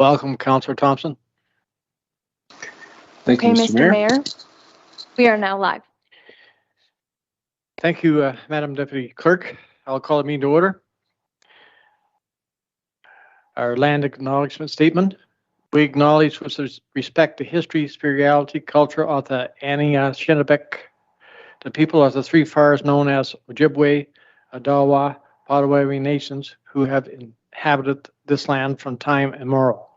Welcome, Councillor Thompson. Thank you, Mr. Mayor. We are now live. Thank you, Madam Deputy Clerk. I'll call the meeting to order. Our land acknowledgement statement. We acknowledge with respect to history, spirituality, culture of the Anishinaabe, the people of the three fires known as Ojibwe, Odawa, Potawatomi nations who have inhabited this land from time immemorial.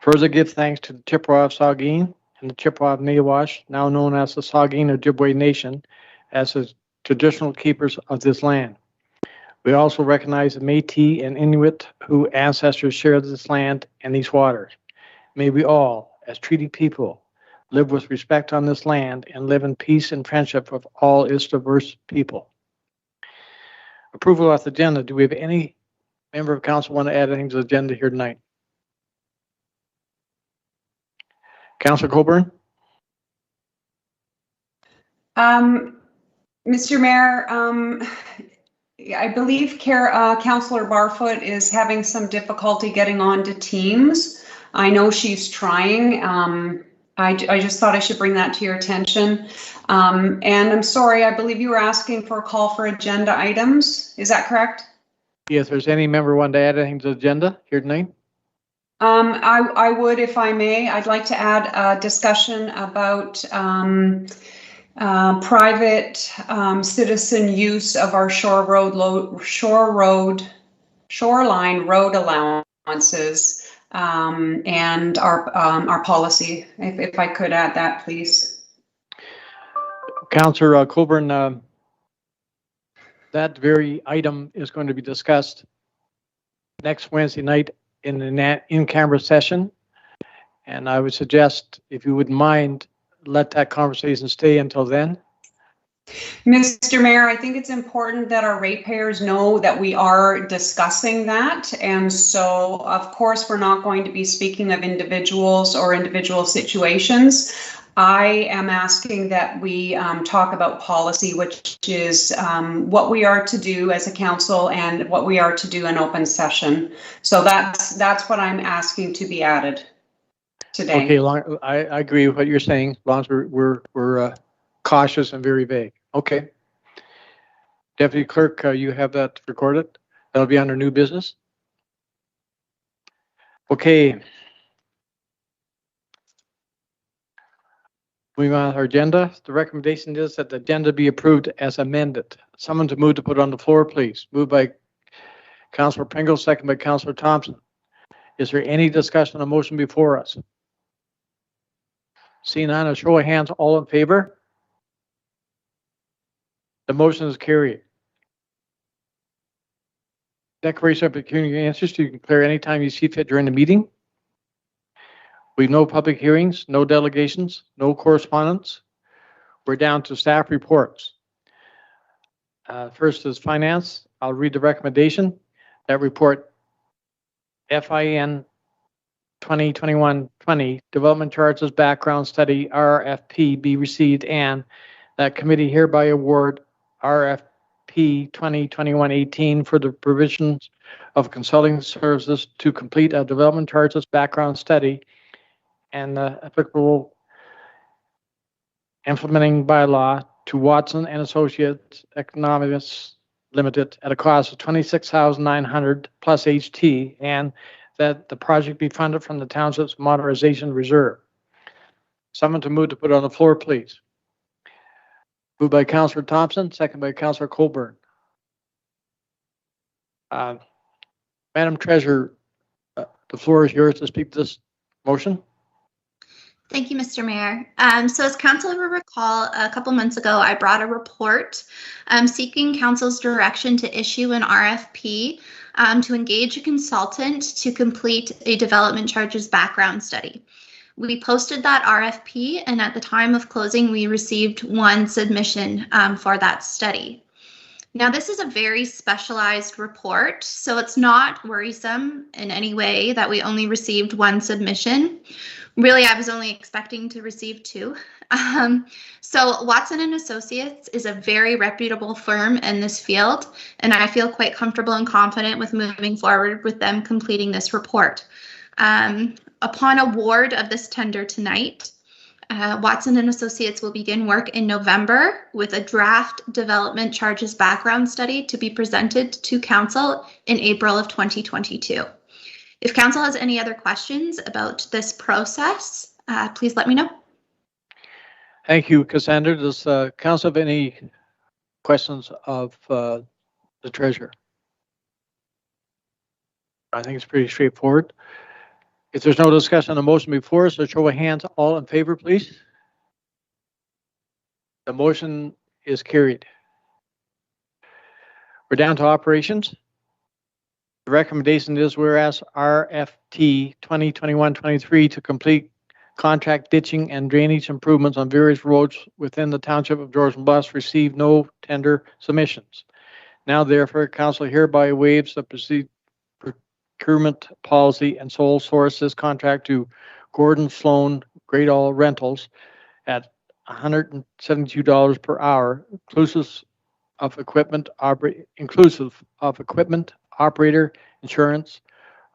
Further give thanks to the Chippewa of Saugeen and the Chippewa of Nawash, now known as the Saugeen Ojibwe Nation, as the traditional keepers of this land. We also recognize the Métis and Inuit who ancestors shared this land and these waters. May we all, as treaty people, live with respect on this land and live in peace and friendship with all its diverse people. Approval of the agenda. Do we have any member of council want to add anything to the agenda here tonight? Councillor Coburn? Mr. Mayor, I believe Councillor Barfoot is having some difficulty getting onto Teams. I know she's trying. I just thought I should bring that to your attention. And I'm sorry, I believe you were asking for a call for agenda items. Is that correct? Yes, there's any member want to add anything to the agenda here tonight? I would, if I may. I'd like to add a discussion about private citizen use of our shoreline road allowances and our policy. If I could add that, please. Councillor Coburn, that very item is going to be discussed next Wednesday night in the in-camera session, and I would suggest, if you wouldn't mind, let that conversation stay until then. Mr. Mayor, I think it's important that our ratepayers know that we are discussing that. And so, of course, we're not going to be speaking of individuals or individual situations. I am asking that we talk about policy, which is what we are to do as a council and what we are to do in open session. So that's what I'm asking to be added today. Okay, I agree with what you're saying, as long as we're cautious and very vague. Okay. Deputy Clerk, you have that recorded. That'll be under new business. Okay. Moving on to our agenda. The recommendation is that the agenda be approved as amended. Someone to move to put on the floor, please. Moved by Councillor Pringle, second by Councillor Thompson. Is there any discussion on the motion before us? Seeing none, a show of hands, all in favor? The motion is carried. Declaration of pecuniary interest, you can declare anytime you see fit during the meeting. We have no public hearings, no delegations, no correspondence. We're down to staff reports. First is finance. I'll read the recommendation. That report, FIN 2021-20 development charges background study RFP be received, and that committee hereby award RFP 2021-18 for the provisions of consulting services to complete a development charges background study and applicable implementing bylaw to Watson and Associates Economics Limited at a cost of $26,900 plus HT, and that the project be funded from the township's modernization reserve. Someone to move to put on the floor, please. Moved by Councillor Thompson, second by Councillor Coburn. Madam Treasurer, the floor is yours to speak to this motion. Thank you, Mr. Mayor. So as council will recall, a couple months ago, I brought a report seeking council's direction to issue an RFP to engage a consultant to complete a development charges background study. We posted that RFP, and at the time of closing, we received one submission for that study. Now, this is a very specialized report, so it's not worrisome in any way that we only received one submission. Really, I was only expecting to receive two. So Watson and Associates is a very reputable firm in this field, and I feel quite comfortable and confident with moving forward with them completing this report. Upon award of this tender tonight, Watson and Associates will begin work in November with a draft development charges background study to be presented to Council in April of 2022. If Council has any other questions about this process, please let me know. Thank you, Cassandra. Does Council have any questions of the Treasurer? I think it's pretty straightforward. If there's no discussion on the motion before us, a show of hands, all in favor, please. The motion is carried. We're down to operations. The recommendation is whereas RFT 2021-23 to complete contract ditching and drainage improvements on various roads within the Township of Georgian Bluffs received no tender submissions. Now, therefore, Council hereby waives the procurement policy and sole source this contract to Gordon Sloan Great All Rentals at $172 per hour, inclusive of equipment operator insurance,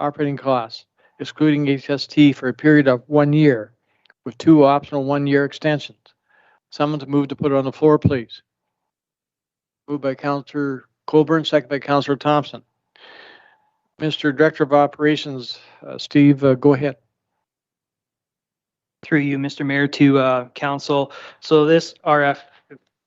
operating costs, excluding HST for a period of 1 year, with 2 optional 1-year extensions. Someone to move to put it on the floor, please. Moved by Councillor Colburn, second by Councillor Thompson. Mr. Director of Operations, Steve, go ahead. Through you, Mr. Mayor, to Council. So this RFT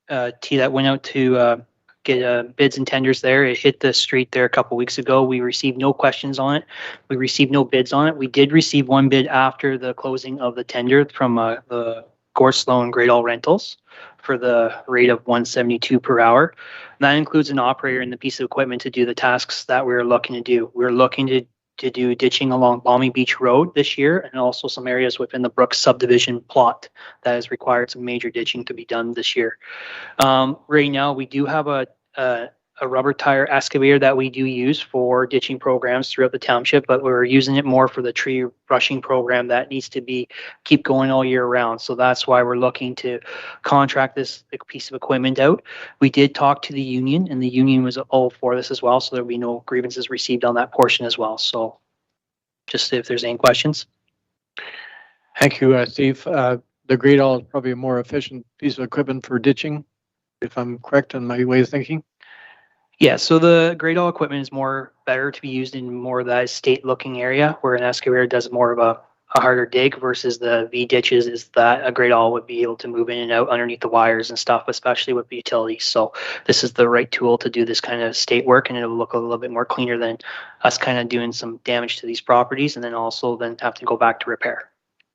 that went out to get bids and tenders there, it hit the street there a couple weeks ago. We received no questions on it. We received no bids on it. We did receive 1 bid after the closing of the tender from the Gordon Sloan Great All Rentals for the rate of $172 per hour. And that includes an operator and the piece of equipment to do the tasks that we're looking to do. We're looking to do ditching along Balmy Beach Road this year, and also some areas within the Brooks subdivision plot that has required some major ditching to be done this year. Right now, we do have a rubber tire excavator that we do use for ditching programs throughout the township, but we're using it more for the tree brushing program that needs to keep going all year round. So that's why we're looking to contract this piece of equipment out. We did talk to the union, and the union was all for this as well, so there'll be no grievances received on that portion as well. So just if there's any questions. Thank you, Steve. The Great All is probably a more efficient piece of equipment for ditching, if I'm correct in my way of thinking. Yeah, so the Great All equipment is better to be used in more of that estate-looking area, where an excavator does more of a harder dig versus the V ditches is that a Great All would be able to move in and out underneath the wires and stuff, especially with the utilities. So this is the right tool to do this kind of estate work, and it'll look a little bit more cleaner than us kind of doing some damage to these properties and then also then have to go back to repair.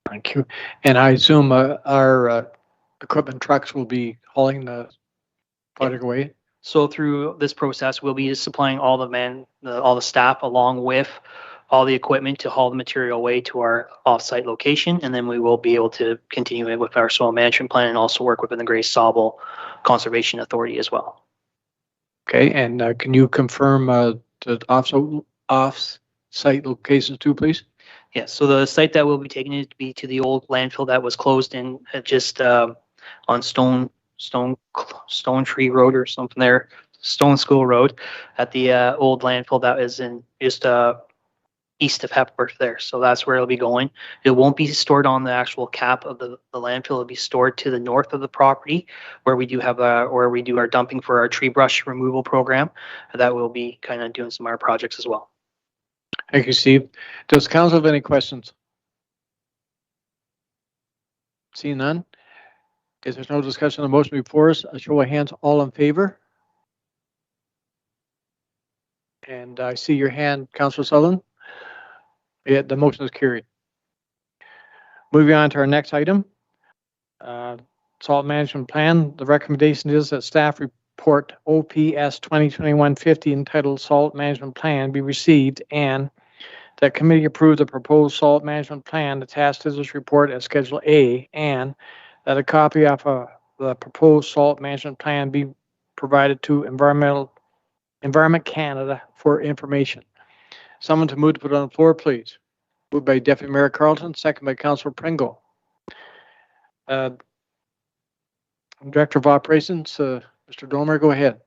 Thank you. And I assume our equipment trucks will be hauling the product away? So through this process, we'll be supplying all the staff along with all the equipment to haul the material away to our off-site location, and then we will be able to continue it with our soil management plan and also work within the Grace Sauble Conservation Authority as well. Okay, and can you confirm the off-site locations too, please? Yes, so the site that we'll be taking it to be to the old landfill that was closed in just on Stone Tree Road or something there, Stone School Road, at the old landfill that is in just east of Hepworth there. So that's where it'll be going. It won't be stored on the actual cap of the landfill. It'll be stored to the north of the property where we do have where we do our dumping for our tree brush removal program. That will be kind of doing some of our projects as well. Thank you, Steve. Does council have any questions? See none? If there's no discussion on the motion before us, a show of hands, all in favor? And I see your hand, Councillor Sutherland. Yeah, the motion is carried. Moving on to our next item, salt management plan. The recommendation is that staff report OPS 2021-50 entitled Salt Management Plan be received, and that committee approve the proposed salt management plan attached to this report as Schedule A, and that a copy of the proposed salt management plan be provided to Environment Canada for information. Someone to move to put on the floor, please. Moved by Deputy Mayor Carlton, second by Councillor Pringle. Director of Operations, Mr. Domer, go ahead.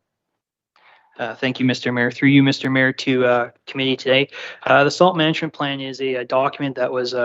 Thank you, Mr. Mayor. Through you, Mr. Mayor, to committee today. The salt management plan is a document that was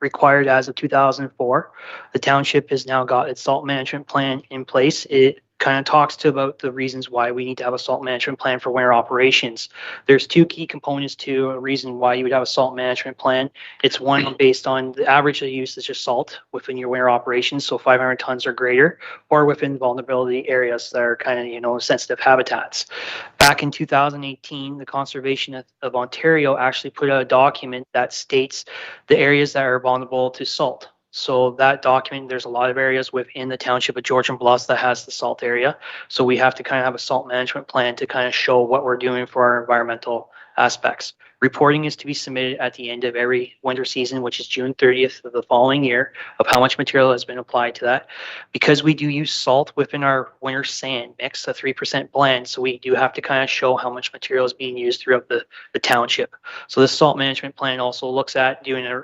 required as of 2004. The township has now got its salt management plan in place. It kind of talks to about the reasons why we need to have a salt management plan for winter operations. There's two key components to a reason why you would have a salt management plan. It's one based on the average of use is just salt within your winter operations, so 500 tons or greater, or within vulnerability areas that are kind of, sensitive habitats. Back in 2018, the Conservation of Ontario actually put out a document that states the areas that are vulnerable to salt. So that document, there's a lot of areas within the township of Georgian Bluffs that has the salt area. So we have to kind of have a salt management plan to kind of show what we're doing for our environmental aspects. Reporting is to be submitted at the end of every winter season, which is June 30th of the following year, of how much material has been applied to that. Because we do use salt within our winter sand mix, a 3% blend, so we do have to kind of show how much material is being used throughout the township. So this salt management plan also looks at doing a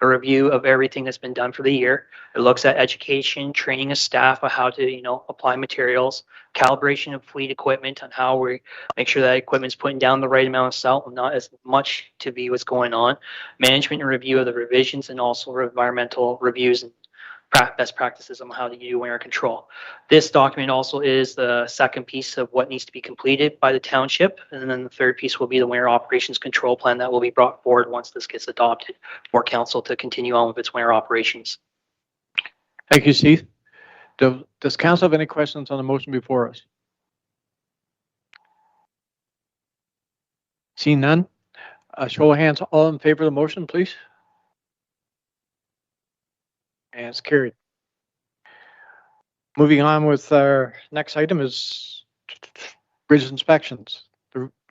review of everything that's been done for the year. It looks at education, training of staff on how to, apply materials, calibration of fleet equipment on how we make sure that equipment's putting down the right amount of salt and not as much to be what's going on, management and review of the revisions, and also environmental reviews and best practices on how to do winter control. This document also is the second piece of what needs to be completed by the township. And then the third piece will be the winter operations control plan that will be brought forward once this gets adopted for council to continue on with its winter operations. Thank you, Steve. Does council have any questions on the motion before us? Seeing none, show of hands, all in favor of the motion, please. And it's carried. Moving on with our next item is bridge inspections.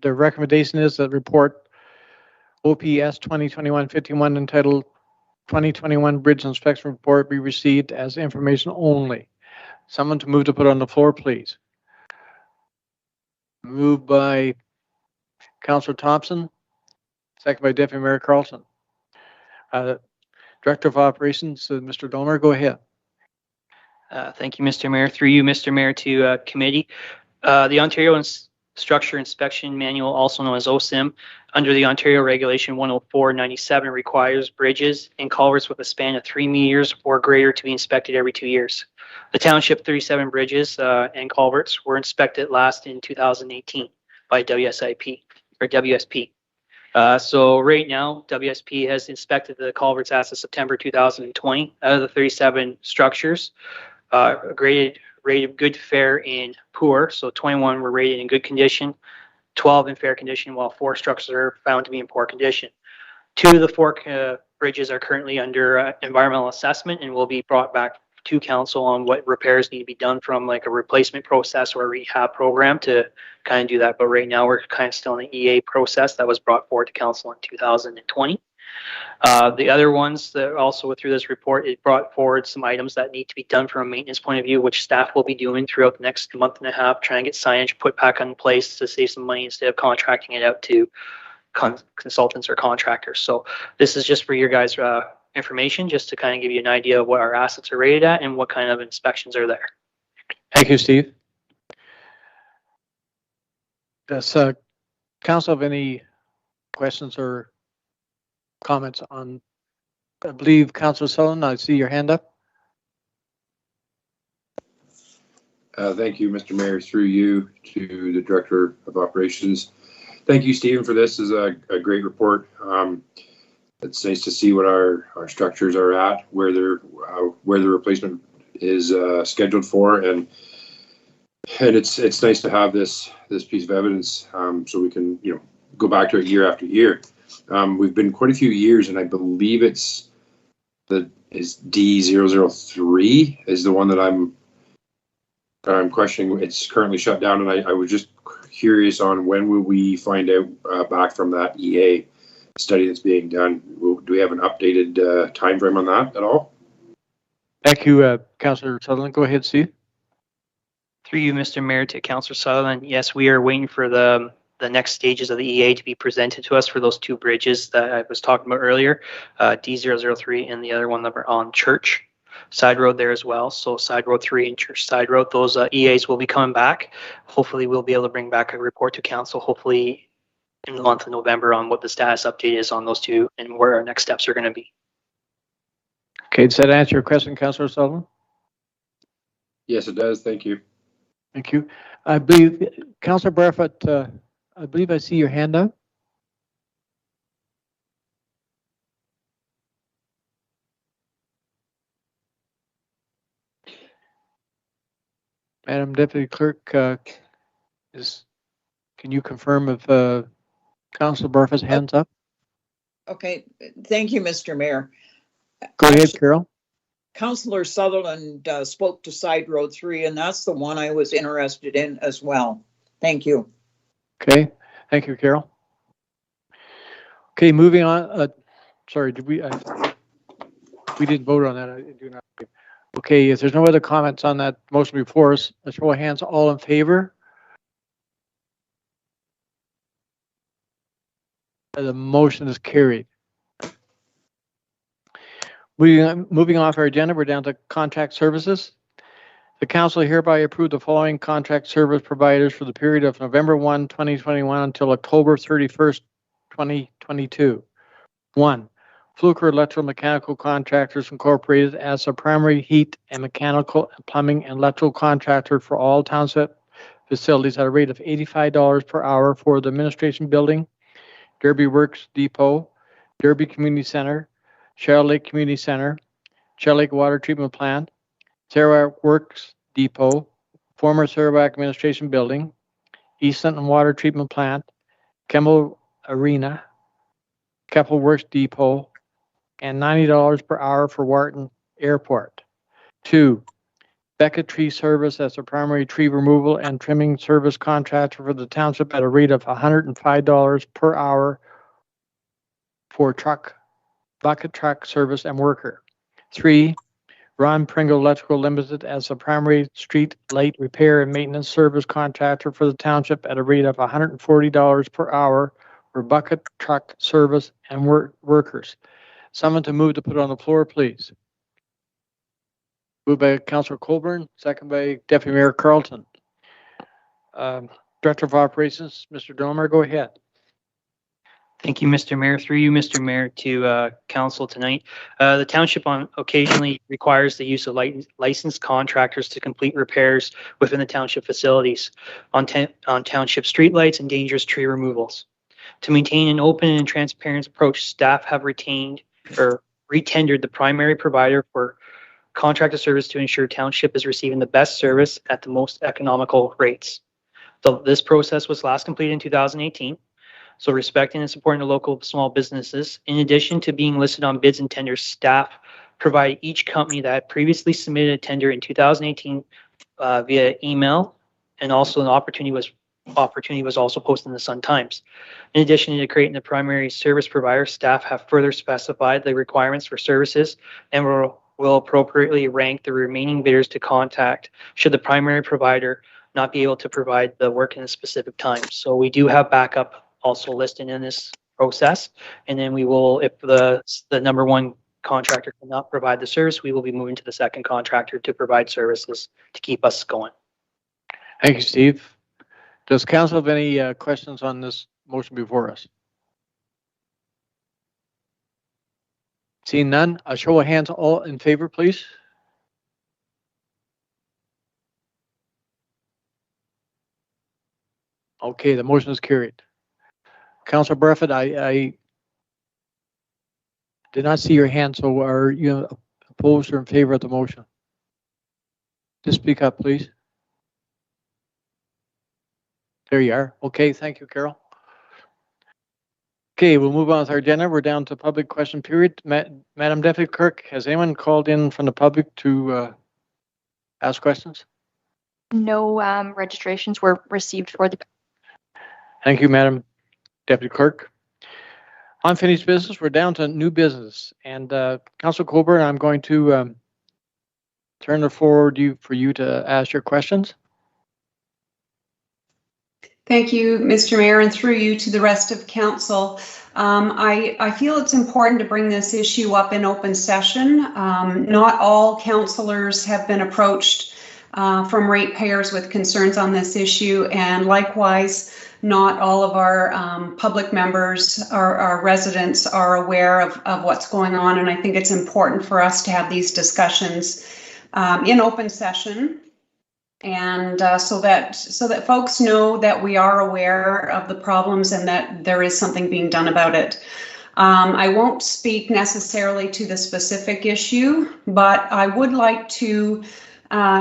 The recommendation is that report OPS 2021-51 entitled 2021 Bridge Inspection Report be received as information only. Someone to move to put on the floor, please. Moved by Councillor Thompson, second by Deputy Mayor Carlson. Director of Operations, Mr. Domer, go ahead. Thank you, Mr. Mayor. Through you, Mr. Mayor, to committee. The Ontario Structure Inspection Manual, also known as OSIM, under the Ontario Regulation 104-97 requires bridges and culverts with a span of 3 meters or greater to be inspected every 2 years. The township 37 bridges and culverts were inspected last in 2018 by WSIP or WSP. So right now, WSP has inspected the culverts as of September 2020. Out of the 37 structures, rated good, fair, and poor. So 21 were rated in good condition, 12 in fair condition, while 4 structures are found to be in poor condition. 2 of the 4 bridges are currently under environmental assessment and will be brought back to council on what repairs need to be done from like a replacement process or a rehab program to kind of do that. But right now we're kind of still in the EA process that was brought forward to council in 2020. The other ones that also through this report, it brought forward some items that need to be done from a maintenance point of view, which staff will be doing throughout the next month and a half, trying to get signage put back in place to save some money instead of contracting it out to consultants or contractors. So this is just for your guys' information, just to kind of give you an idea of what our assets are rated at and what kind of inspections are there. Thank you, Steve. Does council have any questions or comments on, I believe, Councillor Sullivan, I see your hand up. Thank you, Mr. Mayor, through you to the Director of Operations. Thank you, Stephen, for this. This is a great report. It's nice to see what our structures are at, where the replacement is scheduled for, and it's nice to have this piece of evidence so we can go back to it year after year. We've been quite a few years, and I believe it's D003 is the one that I'm questioning. It's currently shut down, and I was just curious on when will we find out back from that EA study that's being done. Do we have an updated time frame on that at all? Thank you, Councillor Sutherland. Go ahead, Steve. Through you, Mr. Mayor, to Councillor Sutherland. Yes, we are waiting for the next stages of the EA to be presented to us for those 2 bridges that I was talking about earlier, D003 and the other one that are on Church. side road there as well. So side road 3 and church side road, those EAs will be coming back. Hopefully we'll be able to bring back a report to council, hopefully in the month of November, on what the status update is on those two and where our next steps are going to be. Okay, does that answer your question, Councillor Sullivan? Yes, it does. Thank you. Thank you. I believe, Councillor Barfoot, I believe I see your hand up. Madam Deputy Clerk, can you confirm if Councillor Barfoot's hand's up? Okay, thank you, Mr. Mayor. Go ahead, Actually, Carol. Councillor Sutherland spoke to Side Road 3, and that's the one I was interested in as well. Thank you. Okay, thank you, Carol. Okay, moving on. Sorry, did we didn't vote on that. I do not. Okay, if there's no other comments on that motion before us, let's show of hands. All in favor? The motion is carried. Moving off our agenda, we're down to contract services. The council hereby approved the following contract service providers for the period of November 1, 2021 until October 31st, 2022. 1. Fluker Electromechanical Contractors Incorporated as a primary heat and mechanical and plumbing and electrical contractor for all township facilities at a rate of $85 per hour for the administration building, Derby Works Depot, Derby Community Center, Shell Lake Community Center, Shell Lake Water Treatment Plant, Sarawak Works Depot, former Sarawak Administration Building, East Linton Water Treatment Plant, Kemmel Arena, Keppel Works Depot, and $90 per hour for Wharton Airport. 2. Beckett Tree Service as a primary tree removal and trimming service contractor for the township at a rate of $105 per hour for bucket truck service and worker. 3. Ron Pringle Electrical Limited as a primary street light repair and maintenance service contractor for the township at a rate of $140 per hour for bucket truck service and workers. Someone to move to put on the floor, please. Moved by Councillor Colburn, second by Deputy Mayor Carlton. Director of Operations, Mr. Domer, go ahead. Thank you, Mr. Mayor. Through you, Mr. Mayor, to council tonight. The township occasionally requires the use of licensed contractors to complete repairs within the township facilities on township streetlights and dangerous tree removals. To maintain an open and transparent approach, staff have retained or retendered the primary provider for contracted service to ensure township is receiving the best service at the most economical rates. This process was last completed in 2018. So respecting and supporting the local small businesses, in addition to being listed on bids and tenders, staff provide each company that had previously submitted a tender in 2018 via email, and also an opportunity was also posted in the Sun Times. In addition to creating the primary service provider, staff have further specified the requirements for services and will appropriately rank the remaining bidders to contact should the primary provider not be able to provide the work in a specific time. So we do have backup also listed in this process, and then we will, if the number one contractor cannot provide the service, we will be moving to the second contractor to provide services to keep us going. Thank you, Steve. Does council have any questions on this motion before us? Seeing none, a show of hands, all in favor, please. Okay, the motion is carried. Councilor Barfoot, I did not see your hand, so are you opposed or in favor of the motion? Just speak up, please. There you are. Okay, thank you, Carol. Okay, we'll move on with our agenda. We're down to public question period. Madam Deputy Clerk, has anyone called in from the public to ask questions? No registrations were received for the. Thank you, Madam Deputy Clerk. Unfinished business, we're down to new business. And Councilor Colburn, I'm going to turn the floor for you to ask your questions. Thank you, Mr. Mayor, and through you to the rest of council. I feel it's important to bring this issue up in open session. Not all councillors have been approached from ratepayers with concerns on this issue, and likewise, not all of our public members, our residents, are aware of what's going on, and I think it's important for us to have these discussions in open session, and so that folks know that we are aware of the problems and that there is something being done about it. I won't speak necessarily to the specific issue, but I would like to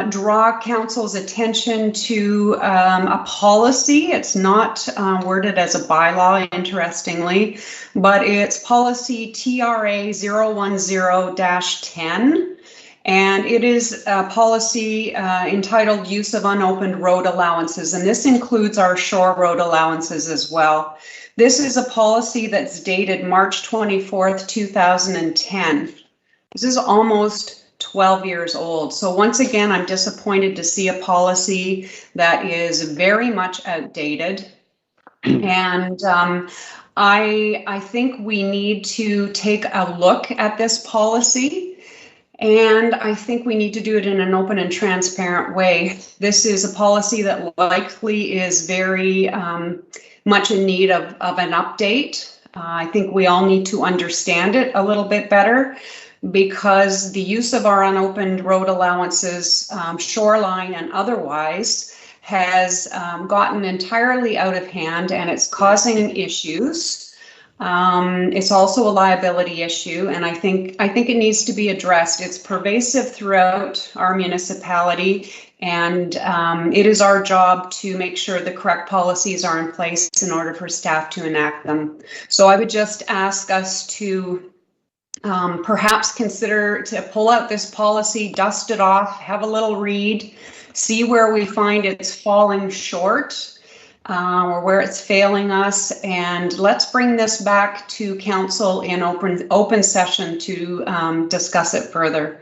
draw council's attention to a policy. It's not worded as a bylaw, interestingly, but it's policy TRA 010-10. And it is a policy entitled Use of Unopened Road Allowances, and this includes our shore road allowances as well. This is a policy that's dated March 24th, 2010. This is almost 12 years old. So once again, I'm disappointed to see a policy that is very much outdated. And I think we need to take a look at this policy. And I think we need to do it in an open and transparent way. This is a policy that likely is very much in need of an update. I think we all need to understand it a little bit better, because the use of our unopened road allowances, shoreline and otherwise, has gotten entirely out of hand, and it's causing issues. It's also a liability issue, and I think it needs to be addressed. It's pervasive throughout our municipality, and it is our job to make sure the correct policies are in place in order for staff to enact them. So I would just ask us to perhaps consider to pull out this policy, dust it off, have a little read, see where we find it's falling short, or where it's failing us, and let's bring this back to council in open session to discuss it further.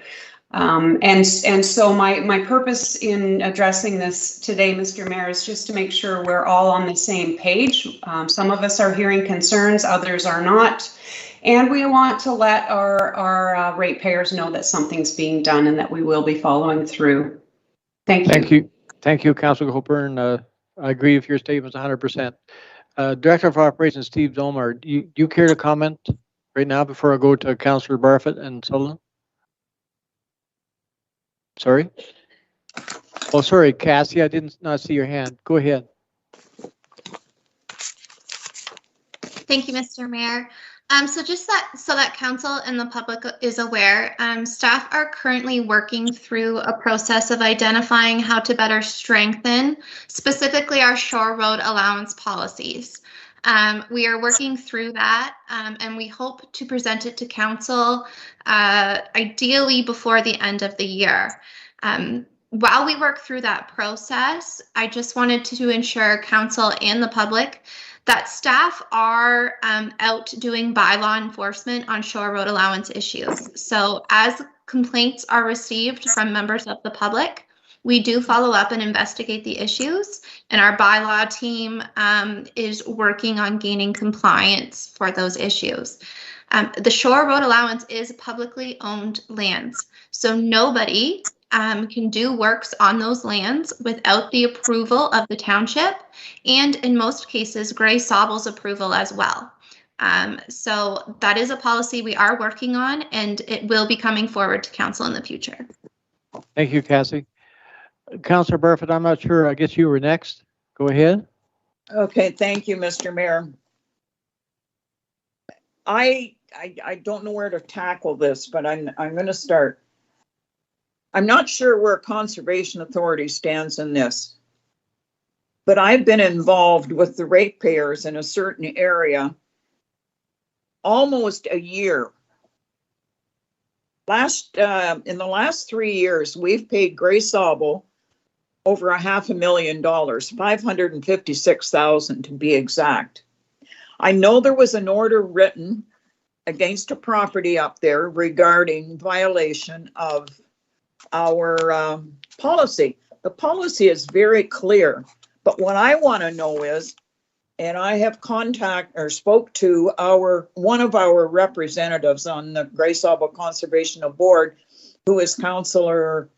And so my purpose in addressing this today, Mr. Mayor, is just to make sure we're all on the same page. Some of us are hearing concerns, others are not. And we want to let our ratepayers know that something's being done and that we will be following through. Thank you. Thank you. Thank you, Councilor Coburn. I agree with your statements 100%. Director of Operations, Steve Zolmar, do you care to comment right now before I go to Councilor Barfoot and Sullivan? Sorry? Oh, sorry, Cassie, I did not see your hand. Go ahead. Thank you, Mr. Mayor. So just so that council and the public is aware, staff are currently working through a process of identifying how to better strengthen specifically our shore road allowance policies. We are working through that, and we hope to present it to council ideally before the end of the year. While we work through that process, I just wanted to ensure council and the public that staff are out doing bylaw enforcement on shore road allowance issues. So as complaints are received from members of the public, we do follow up and investigate the issues, and our bylaw team is working on gaining compliance for those issues. The shore road allowance is publicly owned lands, so nobody can do works on those lands without the approval of the township, and in most cases, Grey Sauble's approval as well. So that is a policy we are working on, and it will be coming forward to council in the future. Thank you, Cassie. Councilor Barfoot, I'm not sure. I guess you were next. Go ahead. Okay, thank you, Mr. Mayor. I don't know where to tackle this, but I'm going to start. I'm not sure where Conservation Authority stands in this, but I've been involved with the ratepayers in a certain area almost a year. In the last 3 years, we've paid Grey Sauble over $500,000, $556,000 to be exact. I know there was an order written against a property up there regarding violation of our policy. The policy is very clear, but what I want to know is and I have spoke to one of our representatives on the Grey Sauble Conservation Board, who is Councillor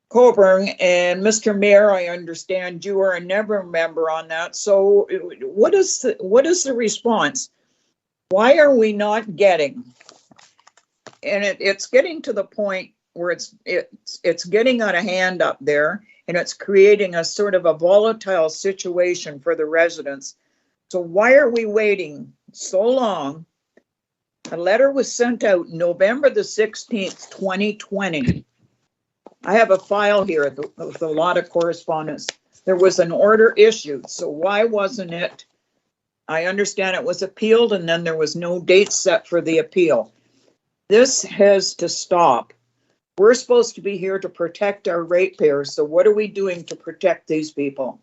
Coburn. And Mr. Mayor, I understand you are a never member on that. So what is the response? Why are we not getting? And it's getting to the point where it's getting out of hand up there, and it's creating a sort of a volatile situation for the residents. So why are we waiting so long? A letter was sent out November the 16th, 2020. I have a file here with a lot of correspondence. There was an order issued. So why wasn't it? I understand it was appealed, and then there was no date set for the appeal. This has to stop. We're supposed to be here to protect our ratepayers. So what are we doing to protect these people?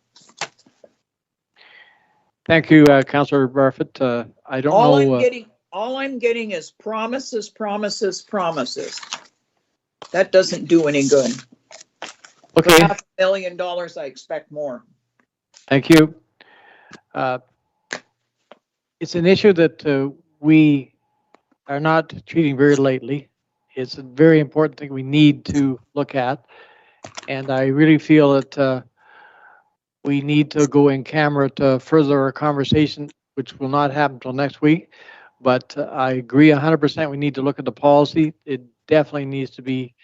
Thank you, Councillor Barfoot. I don't know. All I'm getting is promises, promises, promises. That doesn't do any good. Okay. For $500,000, I expect more. Thank you. It's an issue that we are not treating very lightly. It's a very important thing we need to look at. And I really feel that we need to go in camera to further our conversation, which will not happen until next week. But I agree 100%. We need to look at the policy. It definitely needs to be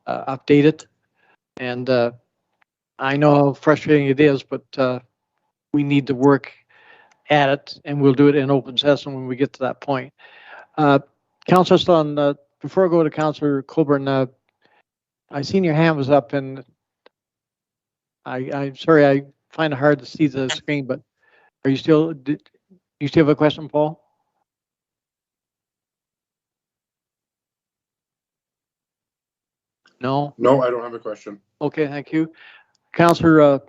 updated. And I know how frustrating it is, but we need to work at it, and we'll do it in open session when we get to that point. Councillor Stone, before I go to Councillor Coburn, I seen your hand was up, and I'm sorry, I find it hard to see the screen, but are you still, do you still have a question, Paul? No? No, I don't have a question. Okay, thank you. Councillor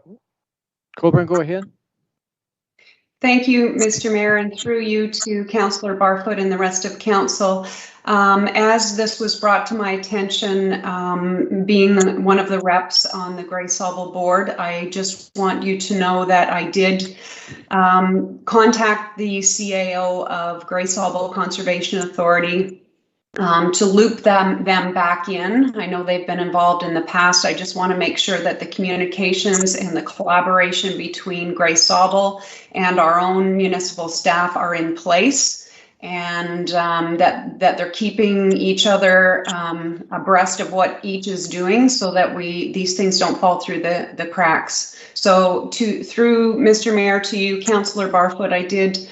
Coburn, go ahead. Thank you, Mr. Mayor, and through you to Councillor Barfoot and the rest of council. As this was brought to my attention, being one of the reps on the Grey Sauble board, I just want you to know that I did contact the CAO of Grey Sauble Conservation Authority to loop them back in. I know they've been involved in the past. I just want to make sure that the communications and the collaboration between Grey Sauble and our own municipal staff are in place, and that they're keeping each other abreast of what each is doing, so that these things don't fall through the cracks. So through Mr. Mayor to you, Councillor Barfoot, I did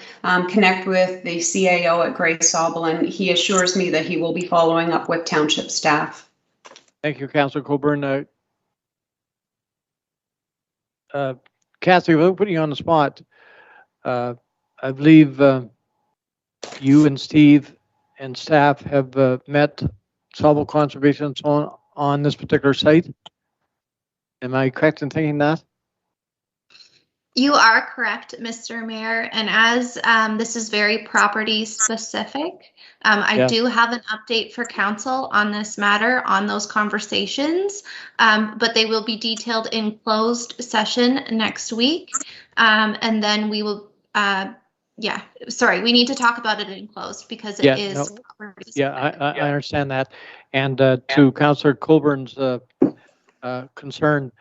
connect with the CAO at Grey Sauble, and he assures me that he will be following up with township staff. Thank you, Councillor Coburn. Kathy, we'll put you on the spot. I believe you and Steve and staff have met Sauble Conservation and so on this particular site. Am I correct in thinking that? You are correct, Mr. Mayor, and as this is very property specific, I do have an update for council on this matter, on those conversations, but they will be detailed in closed session next week, and then we will, we need to talk about it in closed because it is property specific. Yeah, I understand that. And to Councillor Colburn's concern,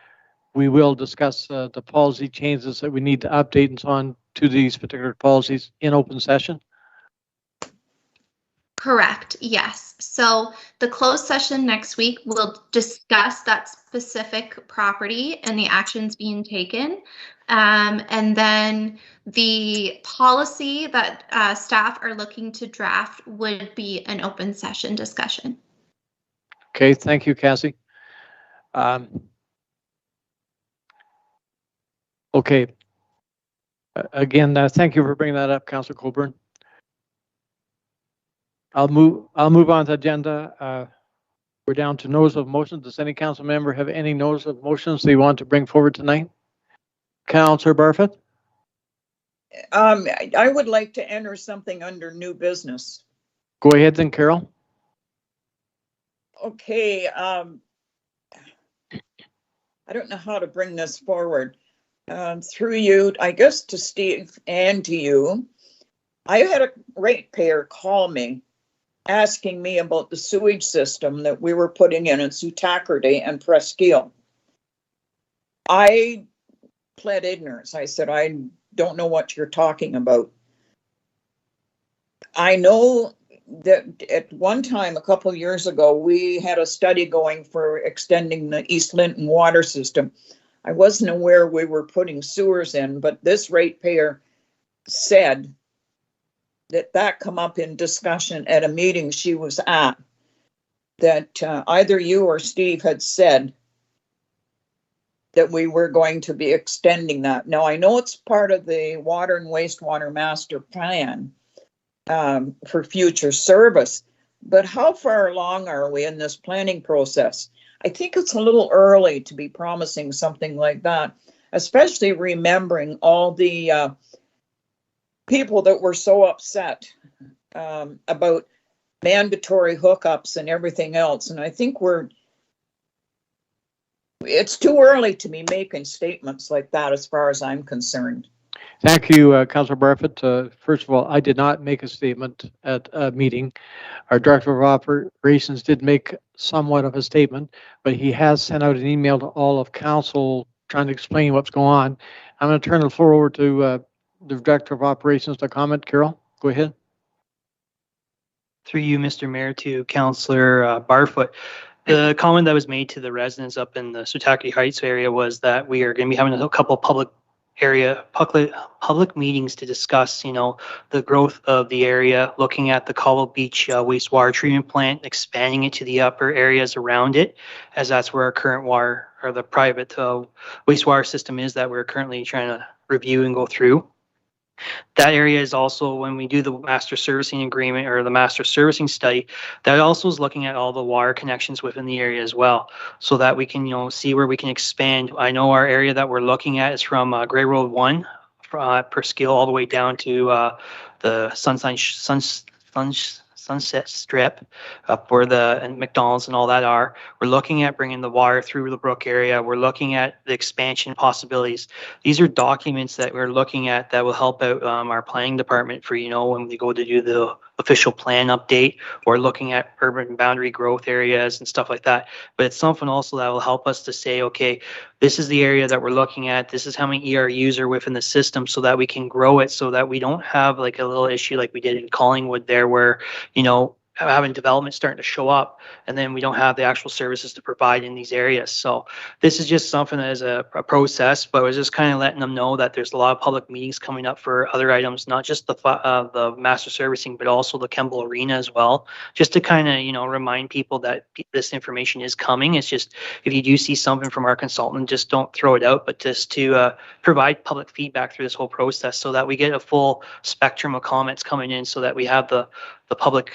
we will discuss the policy changes that we need to update and so on to these particular policies in open session. Correct, yes. So the closed session next week will discuss that specific property and the actions being taken. And then the policy that staff are looking to draft would be an open session discussion. Okay, thank you, Cassie. Okay. Again, thank you for bringing that up, Councillor Coburn. I'll move on to the agenda. We're down to notice of motions. Does any council member have any notice of motions they want to bring forward tonight? Councillor Barfoot? I would like to enter something under new business. Go ahead then, Carol. Okay. I don't know how to bring this forward. through you, I guess to Steve and to you, I had a ratepayer call me asking me about the sewage system that we were putting in Sutakardi and Presqu'île. I pled ignorance. I said, I don't know what you're talking about. I know that at one time, a couple of years ago, we had a study going for extending the East Linton water system. I wasn't aware we were putting sewers in, but this ratepayer said that come up in discussion at a meeting she was at, that either you or Steve had said that we were going to be extending that. Now, I know it's part of the water and wastewater master plan for future service, but how far along are we in this planning process? I think it's a little early to be promising something like that, especially remembering all the people that were so upset about mandatory hookups and everything else. And I think it's too early to be making statements like that as far as I'm concerned. Thank you, Councillor Barfoot. First of all, I did not make a statement at a meeting. Our Director of Operations did make somewhat of a statement, but he has sent out an email to all of Council trying to explain what's going on. I'm going to turn the floor over to the Director of Operations to comment. Carol, go ahead. Through you, Mr. Mayor, to Councillor Barfoot. The comment that was made to the residents up in the Sutakardi Heights area was that we are going to be having a couple of public meetings to discuss, the growth of the area, looking at the Cobble Beach wastewater treatment plant, expanding it to the upper areas around it, as that's where our current water or the private wastewater system is that we're currently trying to review and go through. That area is also, when we do the master servicing agreement or the master servicing study, that also is looking at all the water connections within the area as well, so that we can, see where we can expand. I know our area that we're looking at is from Grey Road 1, Presqu'île, all the way down to the Sunset Strip, up where the McDonald's and all that are. We're looking at bringing the water through the Brook area. We're looking at the expansion possibilities. These are documents that we're looking at that will help out our planning department for, when we go to do the official plan update or looking at urban boundary growth areas and stuff like that. But it's something also that will help us to say, okay, this is the area that we're looking at. This is how many ERUs are within the system, so that we can grow it, so that we don't have like a little issue like we did in Collingwood there, where, having development starting to show up and then we don't have the actual services to provide in these areas. So this is just something that is a process, but I was just kind of letting them know that there's a lot of public meetings coming up for other items, not just the master servicing, but also the Kemble Arena as well, just to kind of, remind people that this information is coming. It's just, if you do see something from our consultant, just don't throw it out, but just to provide public feedback through this whole process, so that we get a full spectrum of comments coming in, so that we have the public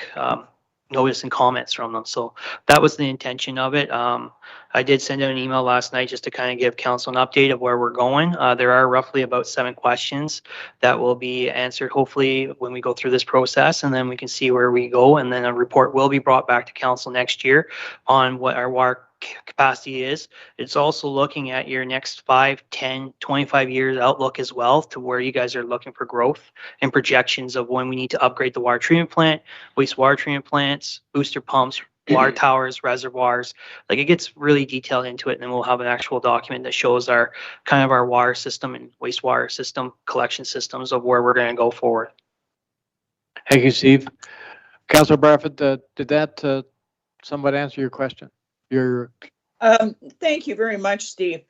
notice and comments from them. So that was the intention of it. I did send out an email last night just to kind of give council an update of where we're going. There are roughly about 7 questions that will be answered hopefully when we go through this process, and then we can see where we go, and then a report will be brought back to council next year on what our water capacity is. It's also looking at your next 5, 10, 25 years outlook as well, to where you guys are looking for growth and projections of when we need to upgrade the water treatment plant, wastewater treatment plants, booster pumps, water towers, reservoirs. Like, it gets really detailed into it, and then we'll have an actual document that shows our water system and wastewater system collection systems of where we're going to go forward. Thank you, Steve. Councillor Barfoot, did that somewhat answer your question? Thank you very much, Steve.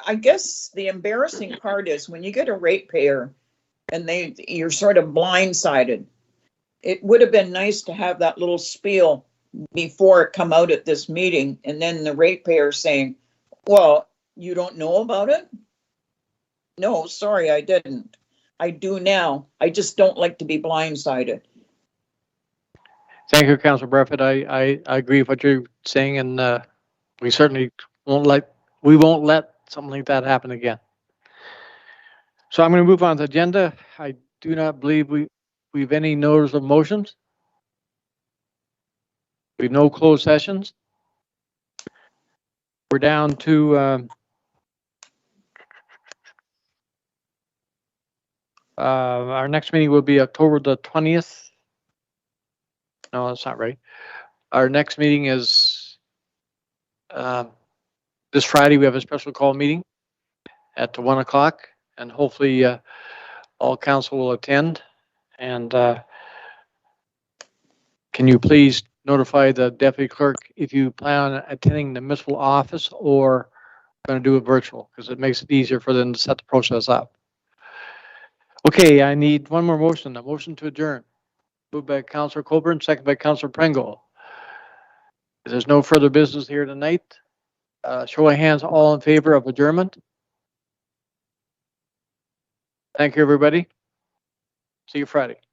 I guess the embarrassing part is when you get a ratepayer and you're sort of blindsided. It would have been nice to have that little spiel before it come out at this meeting, and then the ratepayer saying, well, you don't know about it? No, sorry, I didn't. I do now. I just don't like to be blindsided. Thank you, Councillor Barfoot. I agree with what you're saying, and we certainly won't let something like that happen again. So I'm going to move on to the agenda. I do not believe we have any notice of motions. We have no closed sessions. We're down to Our next meeting will be October the 20th. No, that's not right. Our next meeting is this Friday. We have a special call meeting at 1 o'clock, and hopefully all council will attend. And can you please notify the deputy clerk if you plan on attending the municipal office or going to do it virtual, because it makes it easier for them to set the process up. Okay, I need one more motion, a motion to adjourn. Moved by Councillor Coburn, second by Councillor Pringle. If there's no further business here tonight, show of hands, all in favor of adjournment. Thank you, everybody. See you Friday.